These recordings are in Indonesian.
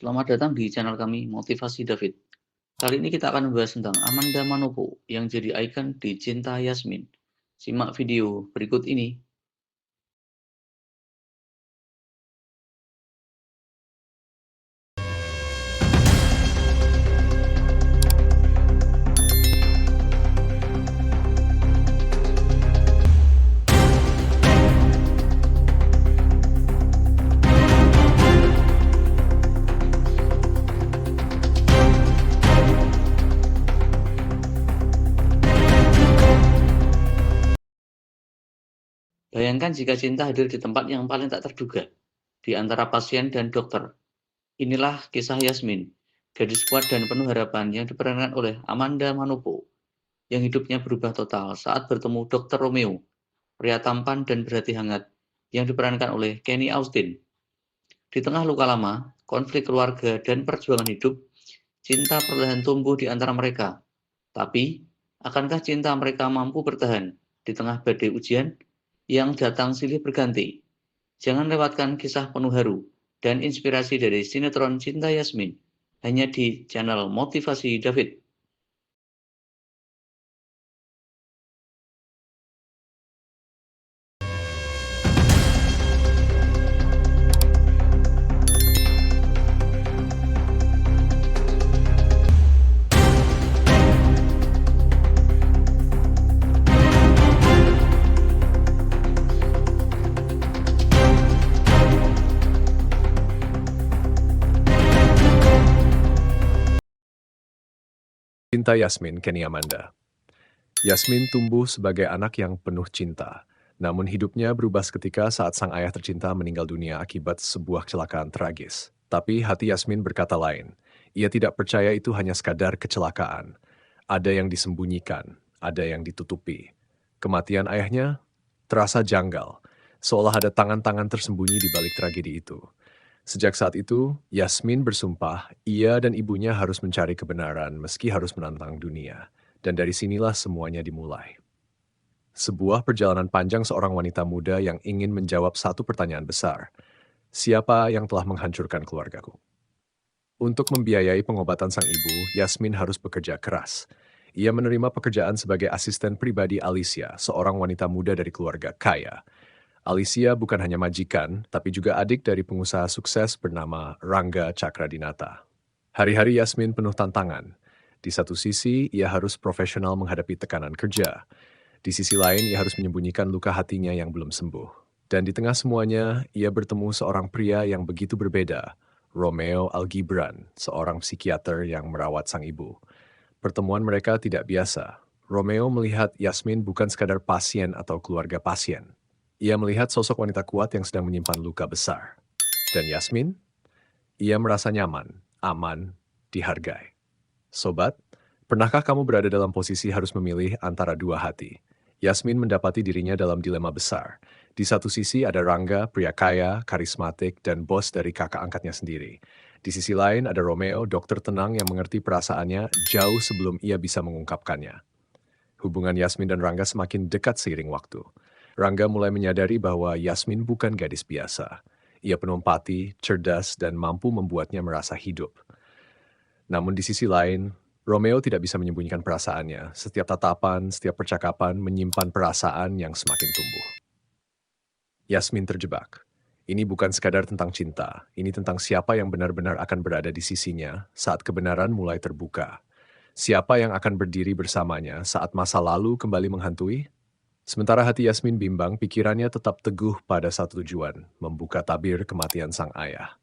Selamat datang di channel kami Motivasi David. Kali ini kita akan membahas tentang Amanda Manopo yang jadi ikon di Cinta Yasmin. Simak video berikut ini. Bayangkan jika cinta hadir di tempat yang paling tak terduga, di antara pasien dan dokter. Inilah kisah Yasmin, gadis kuat dan penuh harapan yang diperankan oleh Amanda Manopo, yang hidupnya berubah total saat bertemu Dr. Romeo, pria tampan dan berhati hangat, yang diperankan oleh Kenny Austin. Di tengah luka lama, konflik keluarga, dan perjuangan hidup, cinta perlahan tumbuh di antara mereka. Tapi, akankah cinta mereka mampu bertahan di tengah badai ujian yang datang silih berganti? Jangan lewatkan kisah penuh haru dan inspirasi dari sinetron Cinta Yasmin hanya di channel Motivasi David. Cinta Yasmin, Kenny Amanda. Yasmin tumbuh sebagai anak yang penuh cinta. Namun hidupnya berubah seketika saat sang ayah tercinta meninggal dunia akibat sebuah kecelakaan tragis. Tapi hati Yasmin berkata lain. Ia tidak percaya itu hanya sekadar kecelakaan. Ada yang disembunyikan, ada yang ditutupi. Kematian ayahnya terasa janggal, seolah ada tangan-tangan tersembunyi di balik tragedi itu. Sejak saat itu, Yasmin bersumpah ia dan ibunya harus mencari kebenaran meski harus menantang dunia. Dan dari sinilah semuanya dimulai. Sebuah perjalanan panjang seorang wanita muda yang ingin menjawab satu pertanyaan besar. Siapa yang telah menghancurkan keluargaku? Untuk membiayai pengobatan sang ibu, Yasmin harus bekerja keras. Ia menerima pekerjaan sebagai asisten pribadi Alicia, seorang wanita muda dari keluarga kaya. Alicia bukan hanya majikan, tapi juga adik dari pengusaha sukses bernama Rangga Cakradinata. Hari-hari Yasmin penuh tantangan. Di satu sisi, ia harus profesional menghadapi tekanan kerja. Di sisi lain, ia harus menyembunyikan luka hatinya yang belum sembuh. Dan di tengah semuanya, ia bertemu seorang pria yang begitu berbeda, Romeo Algibran, seorang psikiater yang merawat sang ibu. Pertemuan mereka tidak biasa. Romeo melihat Yasmin bukan sekadar pasien atau keluarga pasien. Ia melihat sosok wanita kuat yang sedang menyimpan luka besar. Dan Yasmin? Ia merasa nyaman, aman, dihargai. Sobat, pernahkah kamu berada dalam posisi harus memilih antara dua hati? Yasmin mendapati dirinya dalam dilema besar. Di satu sisi ada Rangga, pria kaya, karismatik, dan bos dari kakak angkatnya sendiri. Di sisi lain ada Romeo, dokter tenang yang mengerti perasaannya jauh sebelum ia bisa mengungkapkannya. Hubungan Yasmin dan Rangga semakin dekat seiring waktu. Rangga mulai menyadari bahwa Yasmin bukan gadis biasa. Ia penuh empati, cerdas, dan mampu membuatnya merasa hidup. Namun di sisi lain, Romeo tidak bisa menyembunyikan perasaannya. Setiap tatapan, setiap percakapan menyimpan perasaan yang semakin tumbuh. Yasmin terjebak. Ini bukan sekadar tentang cinta, ini tentang siapa yang benar-benar akan berada di sisinya saat kebenaran mulai terbuka. Siapa yang akan berdiri bersamanya saat masa lalu kembali menghantui? Sementara hati Yasmin bimbang, pikirannya tetap teguh pada satu tujuan, membuka tabir kematian sang ayah.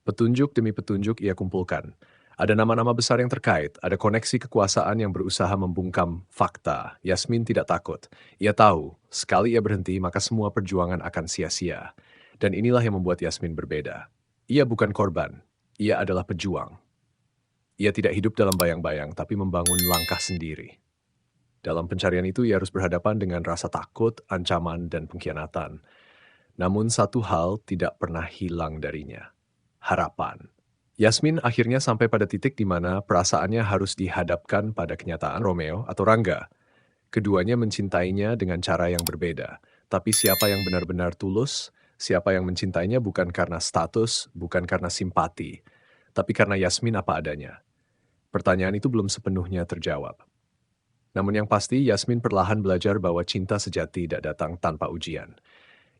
Petunjuk demi petunjuk ia kumpulkan. Ada nama-nama besar yang terkait, ada koneksi kekuasaan yang berusaha membungkam fakta. Yasmin tidak takut. Ia tahu, sekali ia berhenti maka semua perjuangan akan sia-sia. Dan inilah yang membuat Yasmin berbeda. Ia bukan korban, ia adalah pejuang. Ia tidak hidup dalam bayang-bayang, tapi membangun langkah sendiri. Dalam pencarian itu, ia harus berhadapan dengan rasa takut, ancaman, dan pengkhianatan. Namun satu hal tidak pernah hilang darinya. Harapan. Yasmin akhirnya sampai pada titik di mana perasaannya harus dihadapkan pada kenyataan Romeo atau Rangga. Keduanya mencintainya dengan cara yang berbeda. Tapi siapa yang benar-benar tulus, siapa yang mencintainya bukan karena status, bukan karena simpati, tapi karena Yasmin apa adanya. Pertanyaan itu belum sepenuhnya terjawab. Namun yang pasti, Yasmin perlahan belajar bahwa cinta sejati tidak datang tanpa ujian.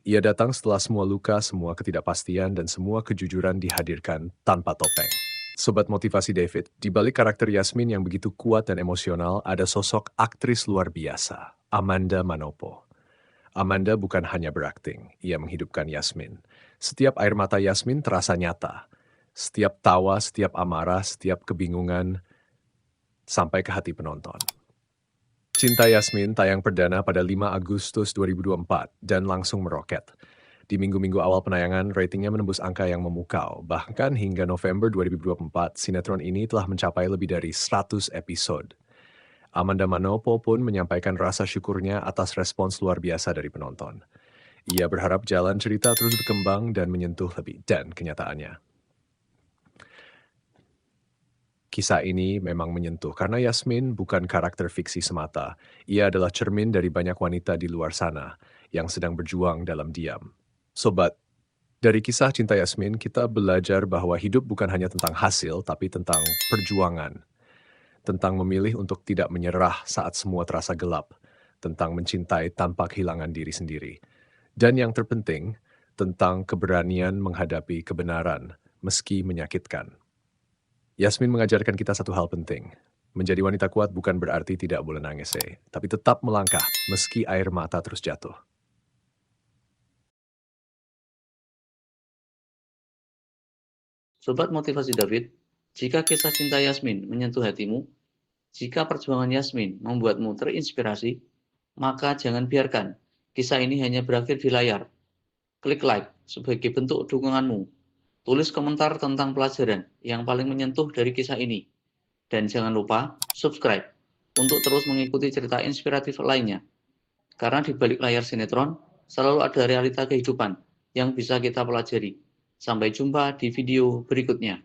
Ia datang setelah semua luka, semua ketidakpastian, dan semua kejujuran dihadirkan tanpa topeng. Sobat Motivasi David, di balik karakter Yasmin yang begitu kuat dan emosional, ada sosok aktris luar biasa, Amanda Manopo. Amanda bukan hanya berakting, ia menghidupkan Yasmin. Setiap air mata Yasmin terasa nyata. Setiap tawa, setiap amarah, setiap kebingungan, sampai ke hati penonton. Cinta Yasmin tayang perdana pada 5 Agustus 2024 dan langsung meroket. Di minggu-minggu awal penayangan, ratingnya menembus angka yang memukau. Bahkan hingga November 2024, sinetron ini telah mencapai lebih dari 100 episode. Amanda Manopo pun menyampaikan rasa syukurnya atas respons luar biasa dari penonton. Ia berharap jalan cerita terus berkembang dan menyentuh lebih dan kenyataannya. Kisah ini memang menyentuh karena Yasmin bukan karakter fiksi semata. Ia adalah cermin dari banyak wanita di luar sana yang sedang berjuang dalam diam. Sobat, dari kisah cinta Yasmin, kita belajar bahwa hidup bukan hanya tentang hasil, tapi tentang perjuangan. Tentang memilih untuk tidak menyerah saat semua terasa gelap. Tentang mencintai tanpa kehilangan diri sendiri. Dan yang terpenting, tentang keberanian menghadapi kebenaran, meski menyakitkan. Yasmin mengajarkan kita satu hal penting. Menjadi wanita kuat bukan berarti tidak boleh nangis, tapi tetap melangkah meski air mata terus jatuh. Sobat Motivasi David, jika kisah cinta Yasmin menyentuh hatimu, jika perjuangan Yasmin membuatmu terinspirasi, maka jangan biarkan kisah ini hanya berakhir di layar. Klik like sebagai bentuk dukunganmu. Tulis komentar tentang pelajaran yang paling menyentuh dari kisah ini. Dan jangan lupa subscribe untuk terus mengikuti cerita inspiratif lainnya. Karena di balik layar sinetron, selalu ada realita kehidupan yang bisa kita pelajari. Sampai jumpa di video berikutnya.